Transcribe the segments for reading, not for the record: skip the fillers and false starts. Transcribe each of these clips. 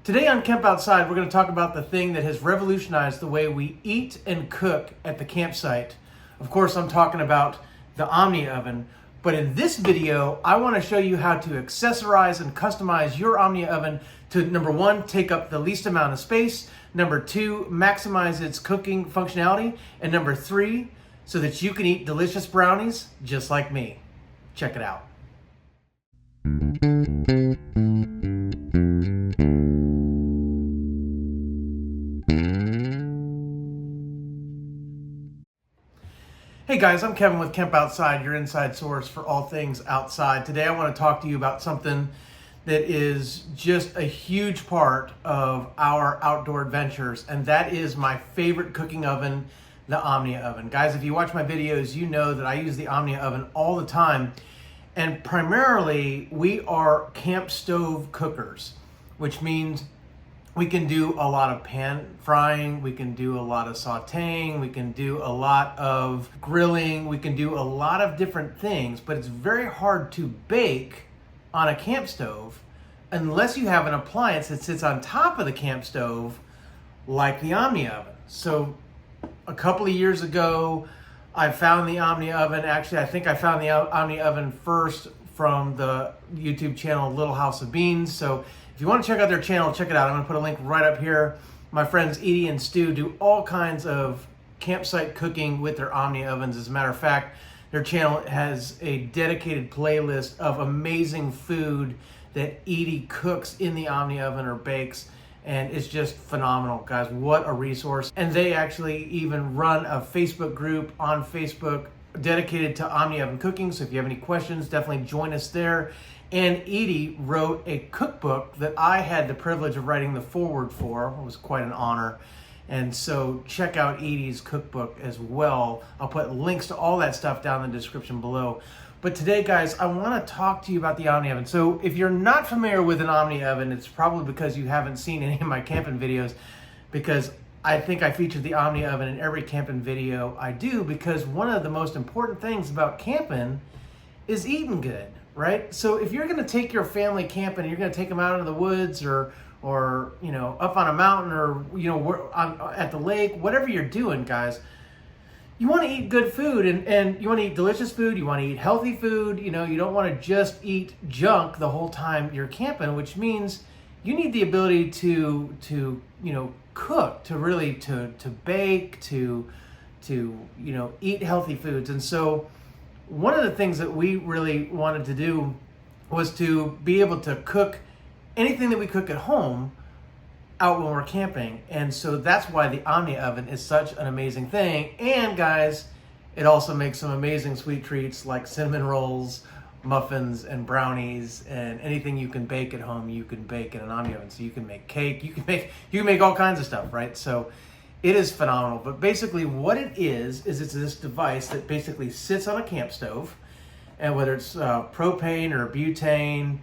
Today on Camp Outside, we're going to talk about the thing that has revolutionized the way we eat and cook at the campsite. Of course, I'm talking about the Omnia Oven, but in this video, I want to show you how to accessorize and customize your Omnia Oven to, number one, take up the least amount of space, number two, maximize its cooking functionality, and number three, so that you can eat delicious brownies just like me. Check it out. Hey guys, I'm Kevin with Camp Outside, your inside source for all things outside. Today I want to talk to you about something that is just a huge part of our outdoor adventures, and that is my favorite cooking oven, the Omnia Oven. Guys, if you watch my videos, you know that I use the Omnia Oven all the time, and primarily we are camp stove cookers, which means we can do a lot of pan frying, we can do a lot of sauteing, we can do a lot of grilling, we can do a lot of different things, but it's very hard to bake on a camp stove unless you have an appliance that sits on top of the camp stove like the Omnia Oven. So a couple of years ago, I found the Omnia Oven. Actually, I think I found the Omnia Oven first from the YouTube channel Little House of Beans. So if you want to check out their channel, check it out. I'm going to put a link right up here. My friends Edie and Stu do all kinds of campsite cooking with their Omnia Ovens. As a matter of fact, their channel has a dedicated playlist of amazing food that Edie cooks in the Omnia Oven or bakes. And it's just phenomenal, guys. What a resource. And they actually even run a Facebook group on Facebook dedicated to Omnia Oven cooking. So if you have any questions, definitely join us there. And Edie wrote a cookbook that I had the privilege of writing the foreword for. It was quite an honor. And so check out Edie's cookbook as well. I'll put links to all that stuff down in the description below. But today, guys, I want to talk to you about the Omnia Oven. So if you're not familiar with an Omnia Oven, it's probably because you haven't seen any of my camping videos, because I think I feature the Omnia Oven in every camping video I do, because one of the most important things about camping is eating good, right? So if you're going to take your family camping, you're going to take them out into the woods or you know, up on a mountain, or you know, at the lake, whatever you're doing, guys, you want to eat good food, and you want to eat delicious food, you want to eat healthy food. You know, you don't want to just eat junk the whole time you're camping, which means you need the ability to you know, cook, to really to bake, to you know, eat healthy foods. And so one of the things that we really wanted to do was to be able to cook anything that we cook at home out when we're camping. And so that's why the Omnia Oven is such an amazing thing. And guys, it also makes some amazing sweet treats like cinnamon rolls, muffins, and brownies, and anything you can bake at home, you can bake in an Omnia Oven. So you can make cake, you can make all kinds of stuff, right? So it is phenomenal. But basically what it is it's this device that basically sits on a camp stove, and whether it's propane or butane,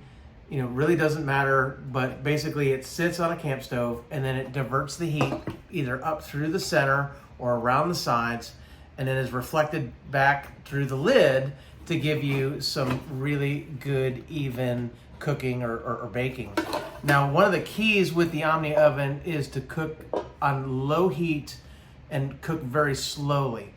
you know, really doesn't matter, but basically it sits on a camp stove, and then it diverts the heat either up through the center or around the sides, and then is reflected back through the lid to give you some really good, even cooking or baking. Now, one of the keys with the Omnia Oven is to cook on low heat and cook very slowly.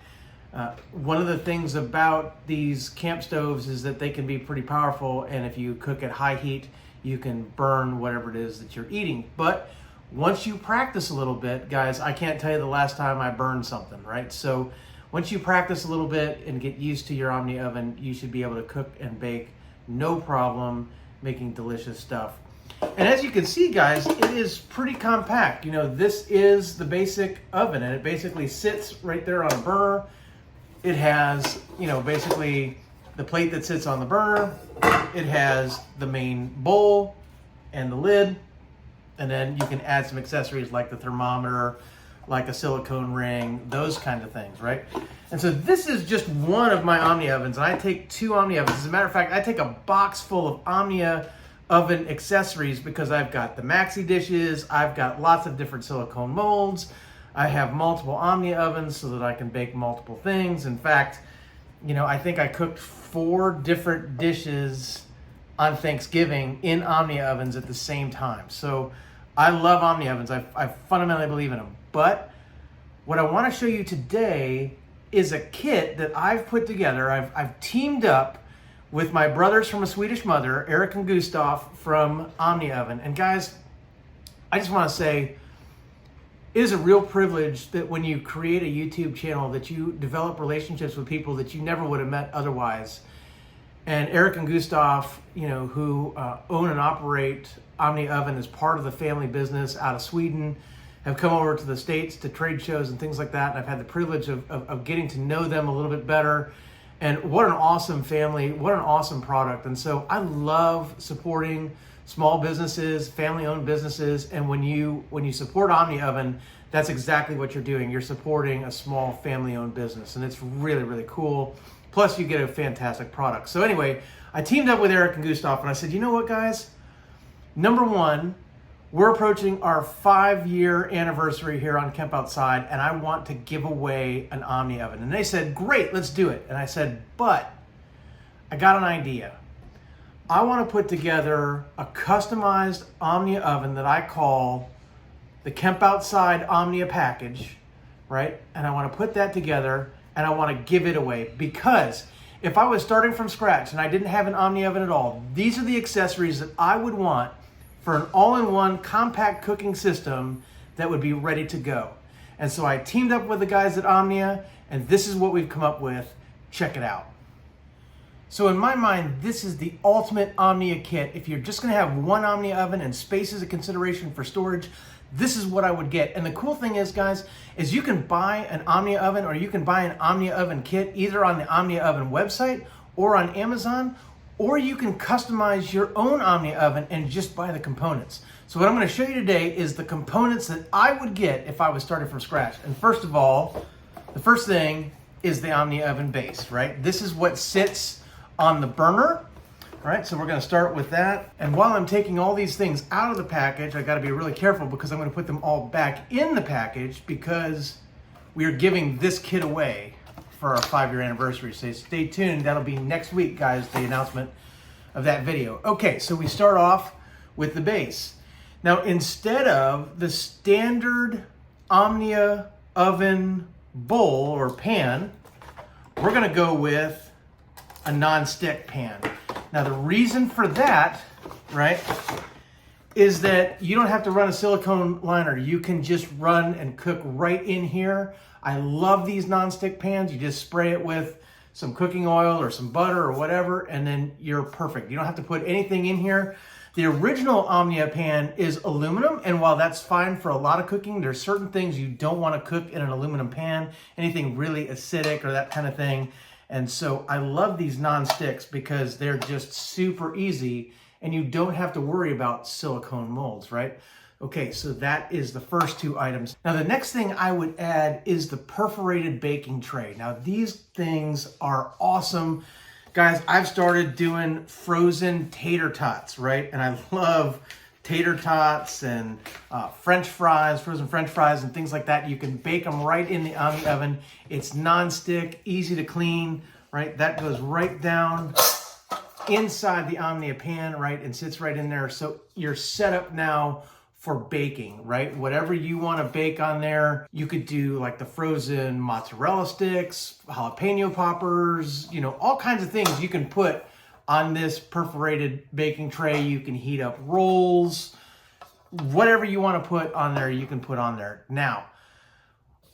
One of the things about these camp stoves is that they can be pretty powerful, and if you cook at high heat, you can burn whatever it is that you're eating. But once you practice a little bit, guys, I can't tell you the last time I burned something, right? So once you practice a little bit and get used to your Omnia Oven, you should be able to cook and bake no problem, making delicious stuff. And as you can see, guys, it is pretty compact. You know, this is the basic oven, and it basically sits right there on a burner. It has, you know, basically the plate that sits on the burner. It has the main bowl and the lid. And then you can add some accessories like the thermometer, like a silicone ring, those kind of things, right? And so this is just one of my Omnia Ovens, and I take two Omnia Ovens. As a matter of fact, I take a box full of Omnia Oven accessories because I've got the maxi dishes, I've got lots of different silicone molds, I have multiple Omnia Ovens so that I can bake multiple things. In fact, you know, I think I cooked 4 different dishes on Thanksgiving in Omnia Ovens at the same time. So I love Omnia Ovens. I fundamentally believe in them. But what I want to show you today is a kit that I've put together. I've teamed up with my brothers from a Swedish mother, Eric and Gustav from Omnia Oven. And guys, I just want to say, it is a real privilege that when you create a YouTube channel that you develop relationships with people that you never would have met otherwise. And Eric and Gustav, who own and operate Omnia Oven as part of the family business out of Sweden, have come over to the States to trade shows and things like that. And I've had the privilege of getting to know them a little bit better. And what an awesome family, what an awesome product. And so I love supporting small businesses, family-owned businesses, and when you support Omnia Oven, that's exactly what you're doing. You're supporting a small family-owned business, and it's really, really cool. Plus, you get a fantastic product. So anyway, I teamed up with Eric and Gustav, and I said, you know what, guys? Number one, we're approaching our 5-year anniversary here on Kemp Outside, and I want to give away an Omnia Oven. And they said, great, let's do it. And I said, but I got an idea. I want to put together a customized Omnia Oven that I call the Kemp Outside Omnia Package, right? And I want to put that together and I want to give it away, because if I was starting from scratch and I didn't have an Omnia Oven at all, these are the accessories that I would want for an all-in-one compact cooking system that would be ready to go. And so I teamed up with the guys at Omnia, and this is what we've come up with. Check it out. So in my mind, this is the ultimate Omnia kit. If you're just gonna have one Omnia Oven and space is a consideration for storage, this is what I would get. And the cool thing is, guys, is you can buy an Omnia Oven or you can buy an Omnia Oven kit either on the Omnia Oven website or on Amazon, or you can customize your own Omnia Oven and just buy the components. So what I'm gonna show you today is the components that I would get if I was starting from scratch. And first of all, the first thing is the Omnia Oven base, right? This is what sits on the burner. All right, so we're gonna start with that. And while I'm taking all these things out of the package, I gotta be really careful because I'm gonna put them all back in the package because we are giving this kit away for our 5-year anniversary. So stay tuned, that'll be next week, guys, the announcement of that video. Okay, so we start off with the base. Now, instead of the standard Omnia Oven bowl or pan, we're gonna go with a non-stick pan. Now the reason for that, right, is that you don't have to run a silicone liner. You can just run and cook right in here. I love these non-stick pans. You just spray it with some cooking oil or some butter or whatever, and then you're perfect. You don't have to put anything in here. The original Omnia pan is aluminum, and while that's fine for a lot of cooking, there's certain things you don't want to cook in an aluminum pan, anything really acidic or that kind of thing. And so I love these non-sticks because they're just super easy and you don't have to worry about silicone molds, right? Okay, so that is the first two items. Now the next thing I would add is the perforated baking tray. Now these things are awesome. Guys, I've started doing frozen tater tots, right? And I love tater tots and French fries, frozen French fries and things like that. You can bake them right in the Omnia Oven. It's non-stick, easy to clean, right? That goes right down inside the Omnia pan, right? And sits right in there. So you're set up now for baking, right? Whatever you want to bake on there, you could do like the frozen mozzarella sticks, jalapeno poppers, all kinds of things you can put on this perforated baking tray. You can heat up rolls, whatever you want to put on there, you can put on there. Now,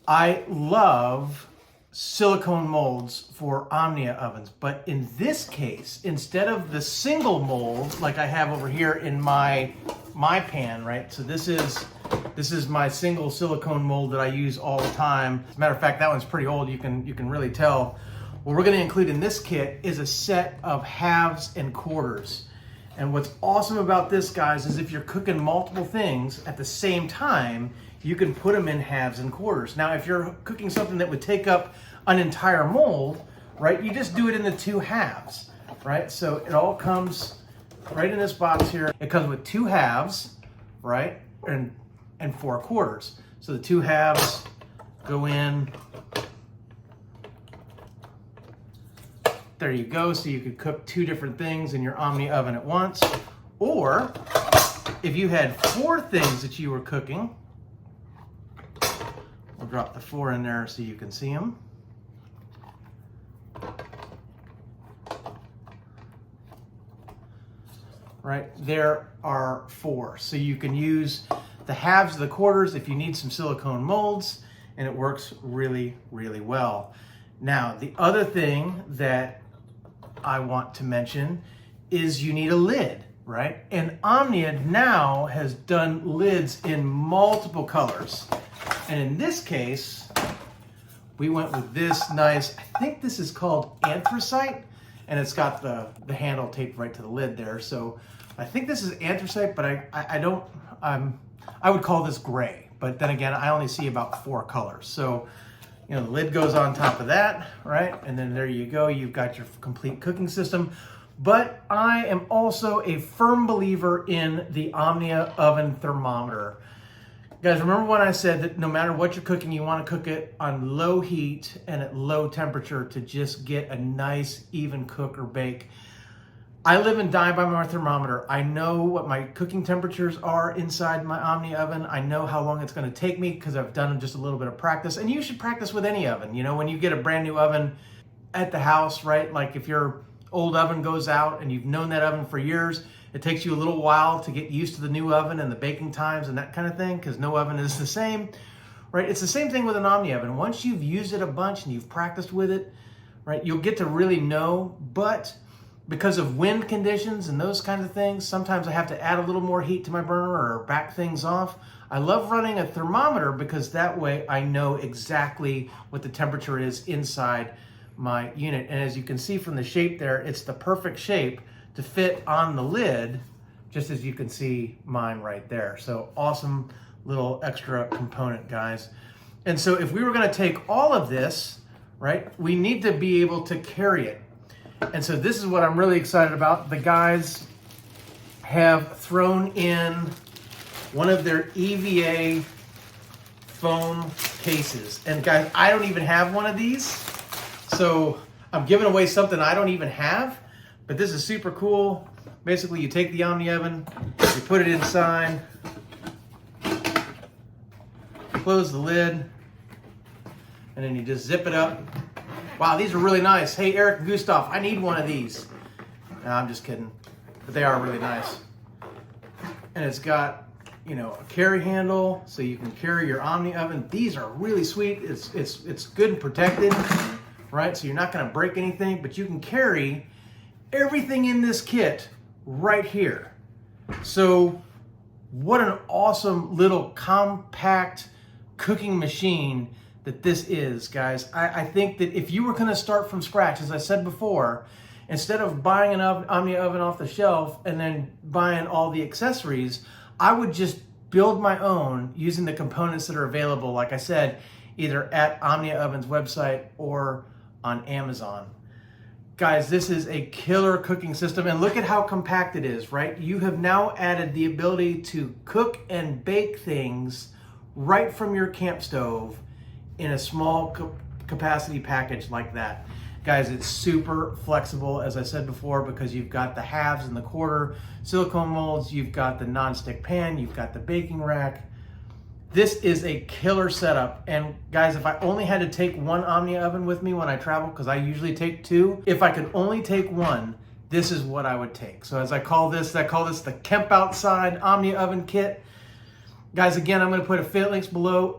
I love silicone molds for Omnia ovens, but in this case, instead of the single mold like I have over here in my pan, right? So this is my single silicone mold that I use all the time. As a matter of fact, that one's pretty old. You can really tell. What we're going to include in this kit is a set of halves and quarters. And what's awesome about this, guys, is if you're cooking multiple things at the same time, you can put them in halves and quarters. Now, if you're cooking something that would take up an entire mold, right, you just do it in the 2 halves, right? So it all comes right in this box here. It comes with 2 halves, right, and 4 quarters. So the 2 halves go in. There you go. So you could cook 2 different things in your Omnia Oven at once. Or if you had 4 things that you were cooking, we'll drop the 4 in there so you can see them. Right, there are 4. So you can use the halves of the quarters if you need some silicone molds, and it works really, really well. Now, the other thing that I want to mention is you need a lid, right? And Omnia now has done lids in multiple colors. And in this case, we went with this nice, I think this is called anthracite, and it's got the handle taped right to the lid there. So I think this is anthracite, but I would call this gray. But then again, I only see about 4 colors. So, you know, the lid goes on top of that, right? And then there you go, you've got your complete cooking system. But I am also a firm believer in the Omnia Oven thermometer. Guys, remember when I said that no matter what you're cooking, you want to cook it on low heat and at low temperature to just get a nice, even cook or bake. I live and die by my thermometer. I know what my cooking temperatures are inside my Omnia oven. I know how long it's going to take me because I've done just a little bit of practice. And you should practice with any oven. You know, when you get a brand new oven at the house, right? Like if your old oven goes out and you've known that oven for years, it takes you a little while to get used to the new oven and the baking times and that kind of thing, because no oven is the same, right? It's the same thing with an Omnia oven. Once you've used it a bunch and you've practiced with it, right, you'll get to really know. But because of wind conditions and those kinds of things, sometimes I have to add a little more heat to my burner or back things off. I love running a thermometer because that way I know exactly what the temperature is inside my unit. And as you can see from the shape there, it's the perfect shape to fit on the lid, just as you can see mine right there. So awesome little extra component, guys. And so if we were gonna take all of this, right, we need to be able to carry it. And so this is what I'm really excited about. The guys have thrown in one of their EVA foam cases. And guys, I don't even have one of these. So I'm giving away something I don't even have, but this is super cool. Basically, you take the Omnia oven, you put it inside, close the lid, and then you just zip it up. Wow, these are really nice. Hey, Eric and Gustav, I need one of these. No, I'm just kidding, but they are really nice. And it's got, you know, a carry handle so you can carry your Omnia oven. These are really sweet. It's good and protected, right? So you're not gonna break anything, but you can carry everything in this kit right here. So what an awesome little compact cooking machine that this is, guys. I think that if you were gonna start from scratch, as I said before, instead of buying an Omnia oven off the shelf and then buying all the accessories, I would just build my own using the components that are available, like I said, either at Omnia Oven's website or on Amazon. Guys, this is a killer cooking system, and look at how compact it is, right? You have now added the ability to cook and bake things right from your camp stove in a small capacity package like that. Guys, it's super flexible, as I said before, because you've got the halves and the quarter silicone molds, you've got the non-stick pan, you've got the baking rack. This is a killer setup. And guys, if I only had to take one Omnia oven with me when I travel, because I usually take 2, if I could only take one, this is what I would take. So as I call this the Kemp Outside Omnia Oven Kit. Guys, again, I'm gonna put affiliate links below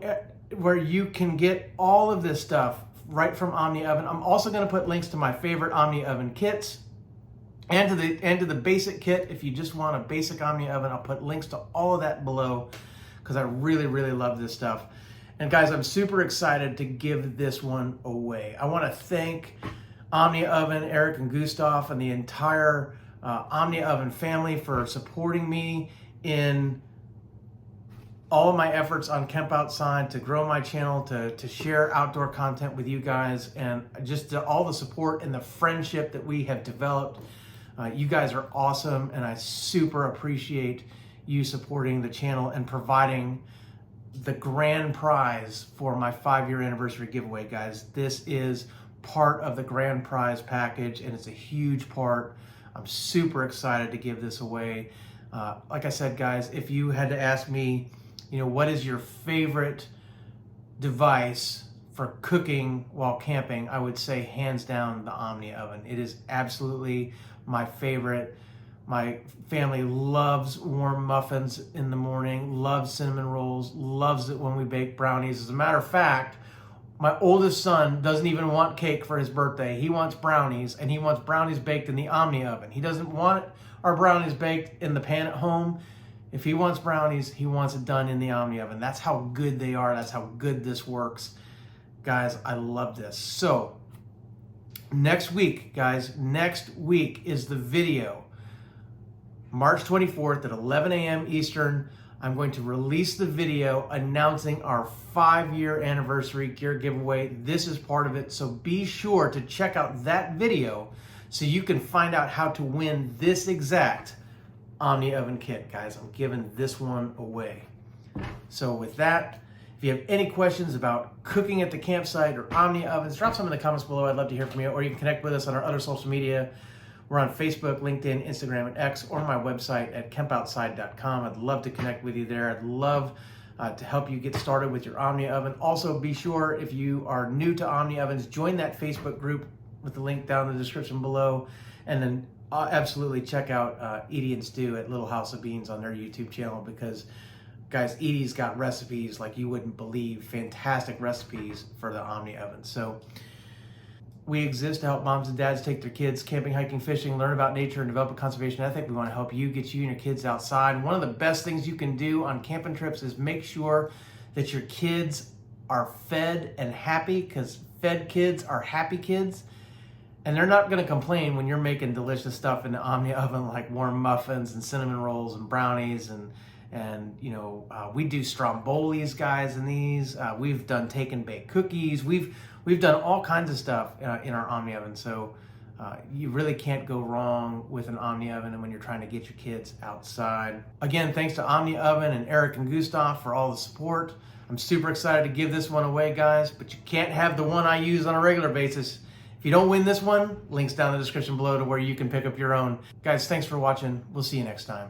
where you can get all of this stuff right from Omnia Oven. I'm also gonna put links to my favorite Omnia Oven kits and to the basic kit. If you just want a basic Omnia Oven, I'll put links to all of that below, because I really, really love this stuff. And guys, I'm super excited to give this one away. I wanna thank Omnia Oven, Eric and Gustav, and the entire Omnia Oven family for supporting me in all of my efforts on Kemp Outside, to grow my channel, to share outdoor content with you guys, and just all the support and the friendship that we have developed. You guys are awesome, and I super appreciate you supporting the channel and providing the grand prize for my 5-year anniversary giveaway, guys. This is part of the grand prize package, and it's a huge part. I'm super excited to give this away. Like I said, guys, if you had to ask me, what is your favorite device for cooking while camping, I would say hands down the Omnia Oven. It is absolutely my favorite. My family loves warm muffins in the morning, loves cinnamon rolls, loves it when we bake brownies. As a matter of fact, my oldest son doesn't even want cake for his birthday. He wants brownies, and he wants brownies baked in the Omnia Oven. He doesn't want our brownies baked in the pan at home. If he wants brownies, he wants it done in the Omnia Oven. That's how good they are. That's how good this works. Guys, I love this. So, next week, guys, next week is the video. March 24th at 11 a.m. Eastern, I'm going to release the video announcing our 5-year anniversary gear giveaway. This is part of it, so be sure to check out that video so you can find out how to win this exact Omnia Oven kit, guys. I'm giving this one away. So with that, if you have any questions about cooking at the campsite or Omnia Ovens, drop some in the comments below. I'd love to hear from you, or you can connect with us on our other social media. We're on Facebook, LinkedIn, Instagram, and X, or my website at kempoutside.com. I'd love to connect with you there. I'd love to help you get started with your Omnia Oven. Also, be sure, if you are new to Omnia Ovens, join that Facebook group with the link down in the description below. And then absolutely check out Edie and Stu at Little House of Beans on their YouTube channel, because, guys, Edie's got recipes like you wouldn't believe, fantastic recipes for the Omnia Oven. So we exist to help moms and dads take their kids camping, hiking, fishing, learn about nature, and develop a conservation ethic. We want to help you, get you and your kids outside. One of the best things you can do on camping trips is make sure that your kids are fed and happy, because fed kids are happy kids. And they're not going to complain when you're making delicious stuff in the Omnia Oven, like warm muffins and cinnamon rolls and brownies. And we do strombolis, guys, in these. We've done take and bake cookies. We've done all kinds of stuff in our Omnia Oven. So you really can't go wrong with an Omnia Oven and when you're trying to get your kids outside. Again, thanks to Omnia Oven and Eric and Gustav for all the support. I'm super excited to give this one away, guys, but you can't have the one I use on a regular basis. If you don't win this one, links down in the description below to where you can pick up your own. Guys, thanks for watching. We'll see you next time.